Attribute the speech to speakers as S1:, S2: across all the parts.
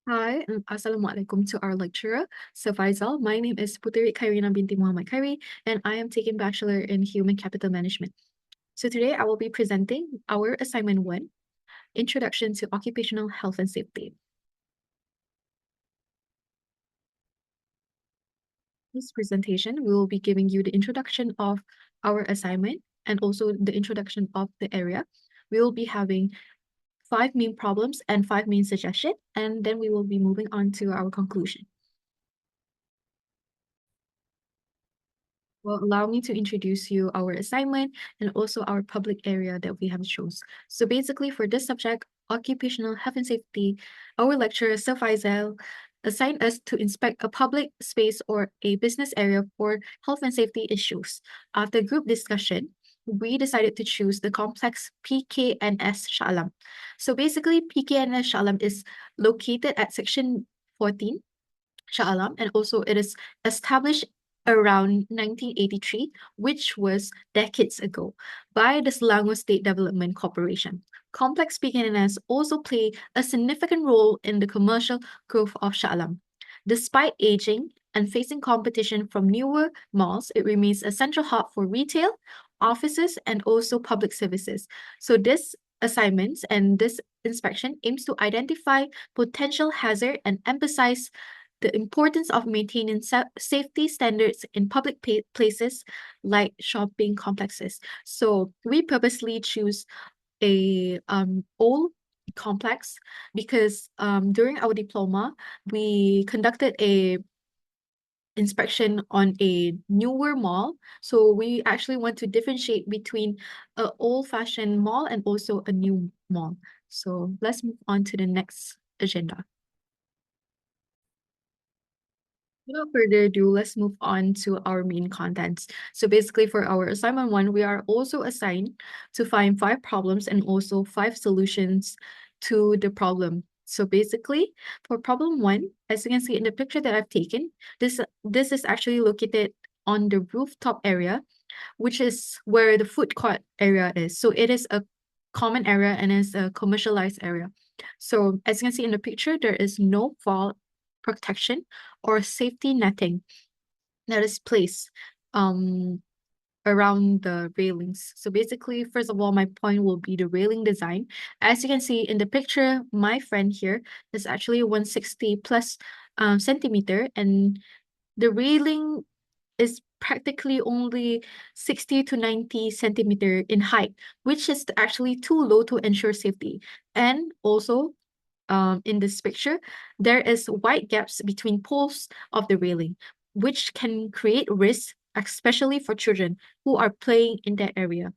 S1: Hi, and Assalamualaikum to our lecturer, Sir Faisal. My name is Puteri Khairina binti Muhammad Khairi, and I am taking Bachelor in Human Capital Management. So today I will be presenting our assignment 1, Introduction to Occupational Health and Safety. This presentation, we will be giving you the introduction of our assignment and also the introduction of the area. We will be having 5 main problems and 5 main suggestions, and then we will be moving on to our conclusion. Well, allow me to introduce you our assignment and also our public area that we have chose. So basically for this subject, occupational health and safety, our lecturer, Sir Faisal, assigned us to inspect a public space or a business area for health and safety issues. After group discussion, we decided to choose the complex PKNS Shah Alam. So basically, PKNS Shah Alam is located at section 14 Shah Alam, and also it is established around 1983, which was decades ago, by the Selangor State Development Corporation. Complex PKNS also play a significant role in the commercial growth of Shah Alam. Despite aging and facing competition from newer malls, it remains a central hub for retail, offices, and also public services. So this assignments and this inspection aims to identify potential hazard and emphasize the importance of maintaining safety standards in public places like shopping complexes. So we purposely choose a old complex because during our diploma, we conducted a inspection on a newer mall. So we actually want to differentiate between an old-fashioned mall and also a new mall. So let's move on to the next agenda. Without further ado, let's move on to our main contents. So basically for our assignment 1, we are also assigned to find 5 problems and also 5 solutions to the problem. So basically for problem 1, as you can see in the picture that I've taken, this is actually located on the rooftop area, which is where the food court area is. So it is a common area and is a commercialized area. So as you can see in the picture, there is no fall protection or safety netting that is placed around the railings. So basically, first of all, my point will be the railing design. As you can see in the picture, my friend here is actually 160 plus centimeter, and the railing is practically only 60 to 90 centimeter in height, which is actually too low to ensure safety. And also, in this picture, there is wide gaps between poles of the railing, which can create risk, especially for children who are playing in that area.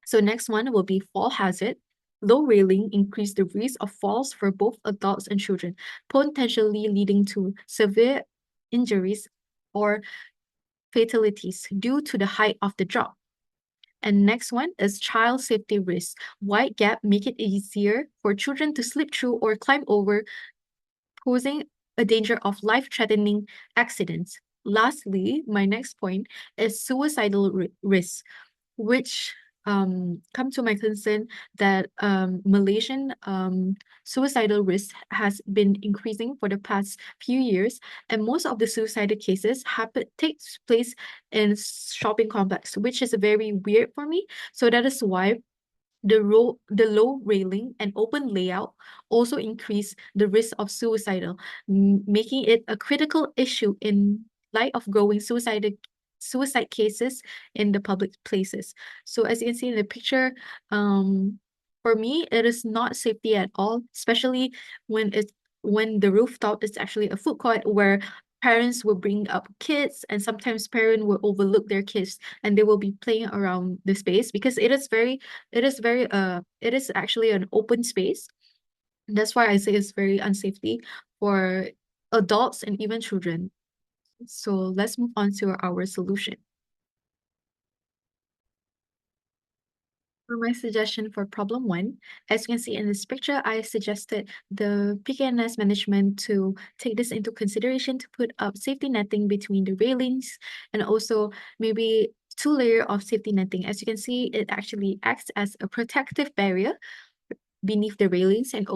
S1: So next one will be fall hazard. Low railing increase the risk of falls for both adults and children, potentially leading to severe injuries or fatalities due to the height of the drop. And next one is child safety risk. Wide gap make it easier for children to slip through or climb over, posing a danger of life-threatening accidents. Lastly, my next point is suicidal risk, which come to my concern that Malaysian suicidal risk has been increasing for the past few years, and most of the suicidal cases takes place in shopping complex, which is very weird for me. So that is why the low railing and open layout also increase the risk of suicidal, making it a critical issue in light of growing suicide cases in the public places. So as you can see in the picture, for me, it is not safety at all, especially when the rooftop is actually a food court where parents will bring up kids, and sometimes parents will overlook their kids and they will be playing around the space because it is actually an open space. That's why I say it's very unsafety for adults and even children. So let's move on to our solution. For my suggestion for problem 1, as you can see in this picture, I suggested the PKNS management to take this into consideration to put up safety netting between the railings and also maybe 2 layer of safety netting. As you can see, it actually acts as a protective barrier beneath the railings and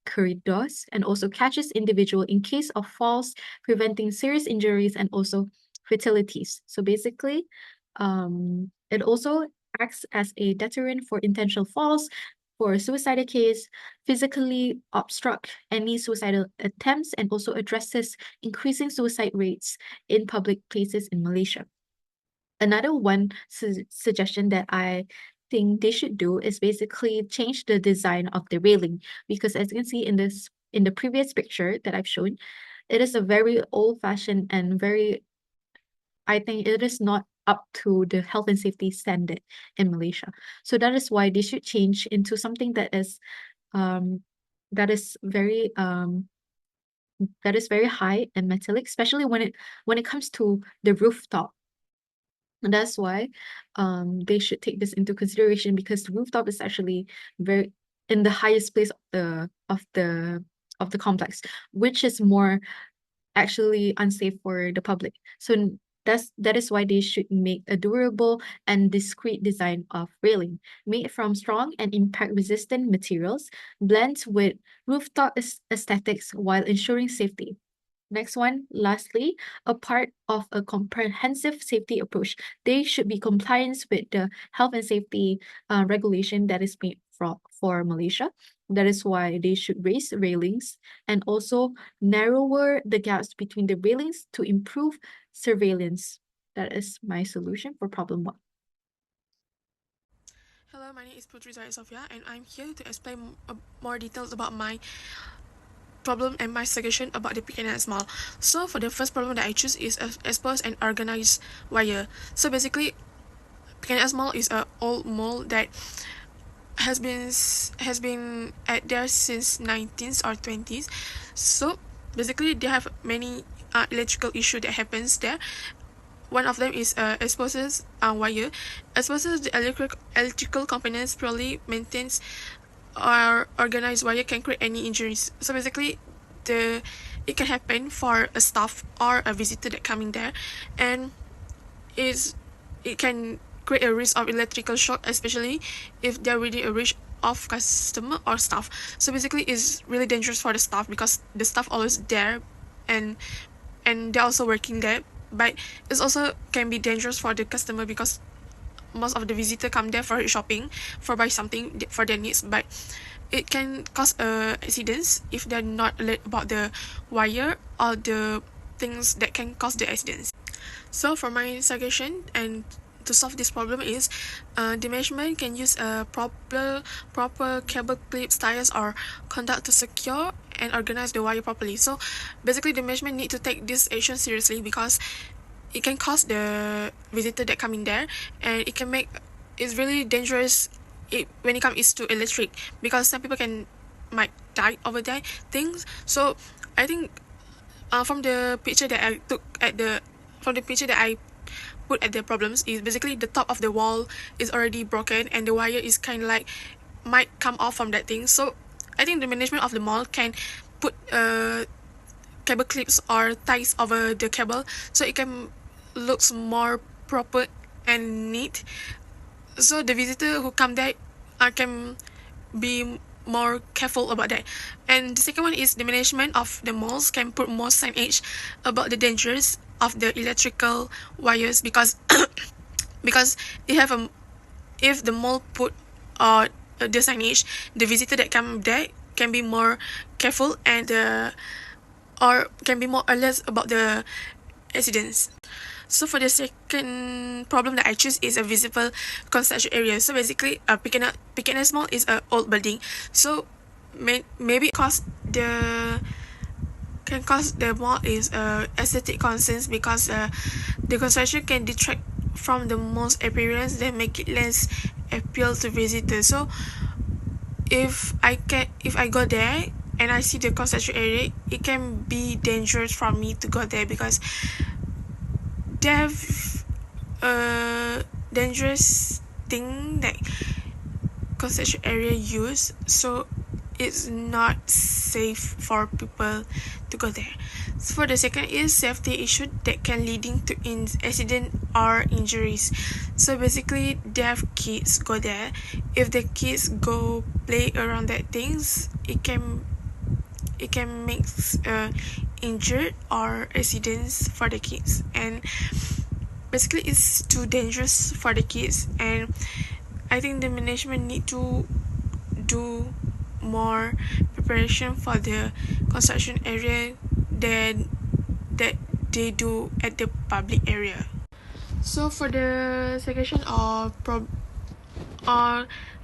S1: corridors and also catches individual in case of falls, preventing serious injuries and also fatalities. So basically, it also acts as a deterrent for intentional falls, for a suicidal case, physically obstruct any suicidal attempts, and also addresses increasing suicide rates in public places in Malaysia. Another one suggestion that I think they should do is basically change the design of the railing, because as you can see in the previous picture that I've shown, it is a very old-fashioned and very, I think it is not up to the health and safety standard in Malaysia. So that is why they should change into something um that is very high and metallic, especially when it comes to the rooftop. And that's why they should take this into consideration, because the rooftop is actually very in the highest place of the complex, which is more actually unsafe for the public. So that is why they should make a durable and discreet design of railing made from strong and impact resistant materials, blends with rooftop aesthetics while ensuring safety. Next one, lastly, a part of a comprehensive safety approach, they should be compliance with the health and safety regulation that is made for Malaysia. That is why they should raise railings and also narrower the gaps between the railings to improve surveillance. That is my solution for problem 1.
S2: Hello, my name is Putri SOPHEA, and I'm here to explain more details about my problem and my suggestion about the PKNS mall. So for the first problem that I choose is expose and organize wire. So basically, PKNS mall is an old mall that has been at there since 19th or 20s. So basically, they have many electrical issue that happens there. One of them is exposes wire. Exposes the electrical components properly maintains or organized wire can create any injuries. So basically, it can happen for a staff or a visitor that coming there, and it can create a risk of electrical shock, especially if they're really a risk of customer or staff. So basically, it's really dangerous for the staff because the staff always there, and they're also working there. But it also can be dangerous for the customer because most of the visitor come there for shopping, for buy something for their needs, but it can cause accidents if they're not alert about the wire or the things that can cause the accidents. So for my suggestion and to solve this problem is the management can use a proper cable clips, tires or conduct to secure and organize the wire properly. So basically the management need to take this action seriously because it can cause the visitor that come in there, and it can make it's really dangerous when it comes to electric, because some people might die over that things. So I think from the picture that I took from the picture that I put at the problems is basically the top of the wall is already broken and the wire is kind of like might come off from that thing. So I think the management of the mall can put cable clips or ties over the cable so it can looks more proper and neat, so the visitor who come there can be more careful about that. And the second one is the management of the malls can put more signage about the dangers of the electrical wires, because because if the mall put the signage, the visitor that come there can be more careful and or can be more alert about the accidents. So for the second problem that I choose is a visible construction area. So basically, PKNS Mall is an old building. So maybe cause the mall is aesthetic concerns, because the construction can detract from the mall's appearance, then make it less appeal to visitors. So if I go there and I see the construction area, it can be dangerous for me to go there because they have a dangerous thing that construction area use, so it's not safe for people to go there. So for the second is safety issue that can leading to accident or injuries. So basically, they have kids go there. If the kids go play around that things, it can it can make injured or accidents for the kids, and basically it's too dangerous for the kids. And I think the management need to do more preparation for the construction area than that they do at the public area. So for the suggestion or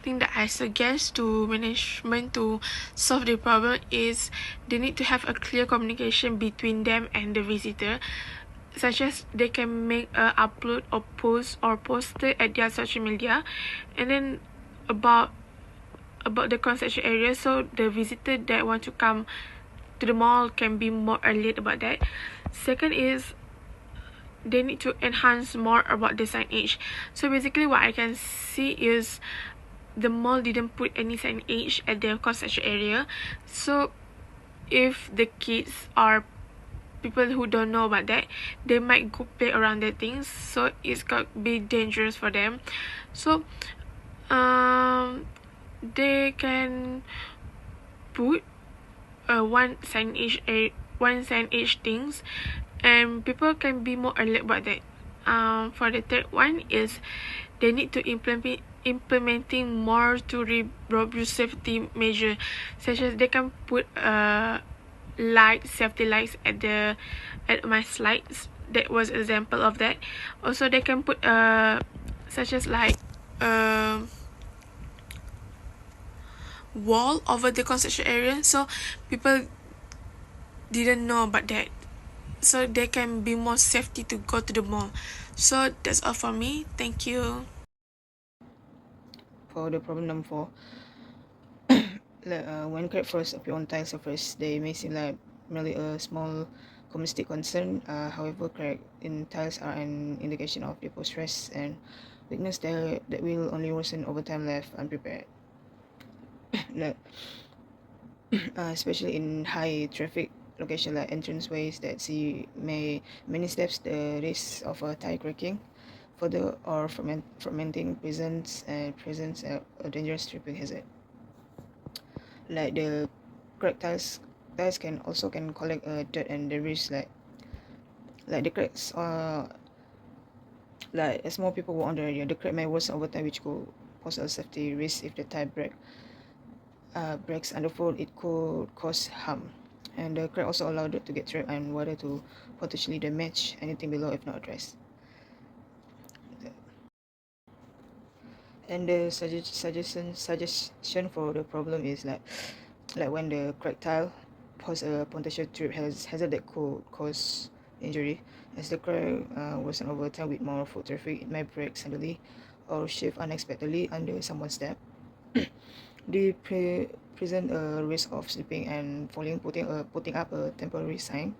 S2: thing that I suggest to management to solve the problem is they need to have a clear communication between them and the visitor, such as they can make a upload or post or poster at their social media, and then about the concession area, so the visitor that want to come to the mall can be more alert about that. Second is they need to enhance more about the signage. So basically what I can see is the mall didn't put any signage at the concession area. So if the kids or people who don't know about that, they might go play around the things, so it's got be dangerous for them. So they can put one signage things, and people can be more alert about that. For the third one is they need to implementing more to robust safety measure, such as they can put safety lights at my slides. That was example of that. Also they can put such as like wall over the concession area, so people didn't know about that, so they can be more safety to go to the mall. So that's all for me. Thank you.
S3: For the problem number 4, when cracks first appear on tile surface, they may seem like merely a small comestic concern. However, cracks in tiles are an indication of depot stress and weakness that will only worsen over time left unprepared. Like, especially in high traffic location like entranceways that see many steps, the risk of a tile cracking further or fermenting presents a dangerous tripping hazard. Like the cracked tiles can collect dirt and debris, like the cracks like as more people walk on the area, the crack may worsen over time, which could pose a safety risk. If the tile breaks underfoot, it could cause harm. And the crack also allow dirt to get trapped and water to potentially damage anything below if not addressed. And the suggestion for the problem is like when the cracked tile pose a potential trip hazard that could cause injury. As the crack worsen over time with more foot traffic, it may break suddenly or shift unexpectedly under someone's step. They present a risk of slipping and falling. Putting up a temporary sign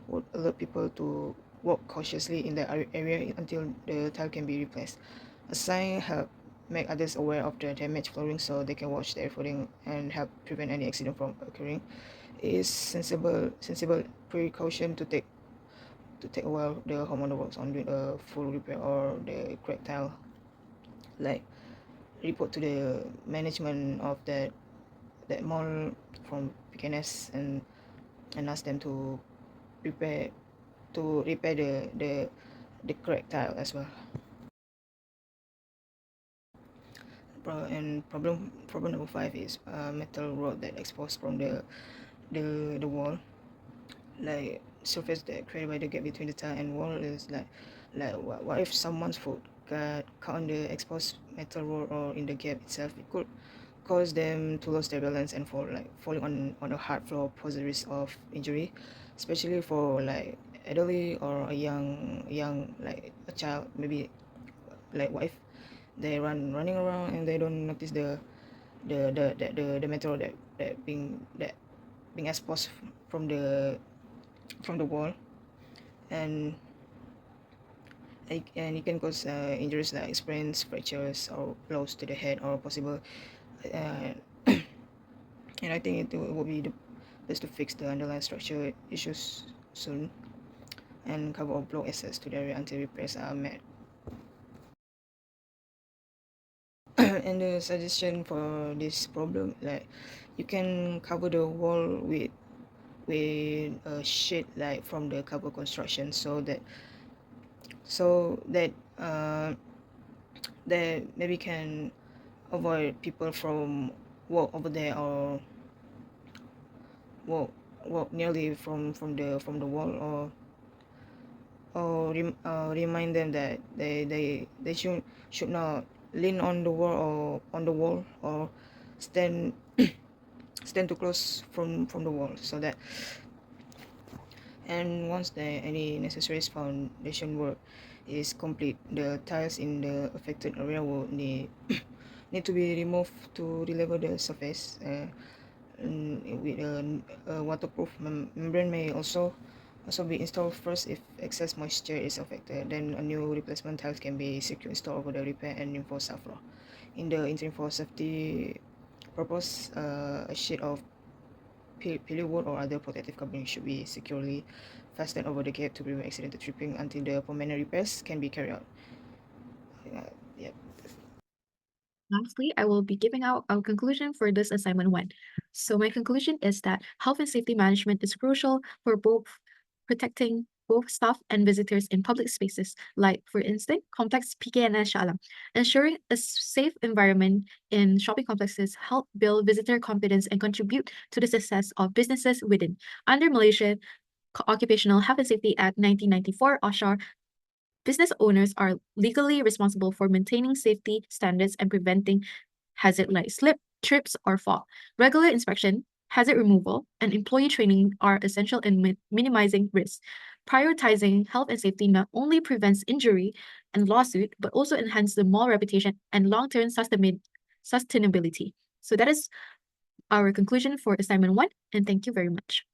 S3: would alert people to walk cautiously in the area until the tile can be replaced. A sign help make others aware of the damaged flooring so they can watch their footing and help prevent any accident from occurring. It is sensible precaution to take while the homeowner works on doing a full repair or the cracked tile. Like report to the management of that mall from PKNS and ask them to repair the cracked tile as well. And problem number 5 is metal rod that exposed from the wall, like surface that created by the gap between the tile and wall is what if someone's foot got caught on the exposed metal rod or in the gap itself. It could cause them to lose their balance and falling on a hard floor pose a risk of injury, especially for like elderly or a young like a child. Maybe like what if they running around and they don't notice the metal that being exposed from the wall, and it can cause injuries like sprains, fractures, or blows to the head, or possible. Uh, and I think it will be the best to fix the underlying structure issues soon and cover or block access to the area until repairs are made. And the suggestion for this problem, like you can cover the wall with with a sheet like from the cover construction, so that that maybe can avoid people from walk over there or walk nearly from the wall, or remind them that they should not lean on the wall or stand stand too close from the wall, so that, and once any necessary foundation work is complete, the tiles in the affected area will need to be removed to delevel the surface. With a waterproof membrane may also be installed first if excess moisture is affected. Then a new replacement tiles can be securely installed over the repair and reinforced subfloor. In the interim, for safety purpose, a sheet of pillar wood or other protective covering should be securely fastened over the gap to prevent accidental tripping until the permanent repairs can be carried out. Yeah.
S1: Lastly, I will be giving out our conclusion for this assignment 1. So my conclusion is that health and safety management is crucial for both protecting both staff and visitors in public spaces, like, for instance, complex PKNS Shalam. Ensuring a safe environment in shopping complexes help build visitor confidence and contribute to the success of businesses within. Under Malaysian Occupational Health and Safety Act 1994, OSHA, business owners are legally responsible for maintaining safety standards and preventing hazard like slip, trips, or fall. Regular inspection, hazard removal, and employee training are essential in minimizing risk. Prioritizing health and safety not only prevents injury and lawsuit, but also enhances the mall reputation and long-term sustainability. So that is our conclusion for assignment 1, and thank you very much.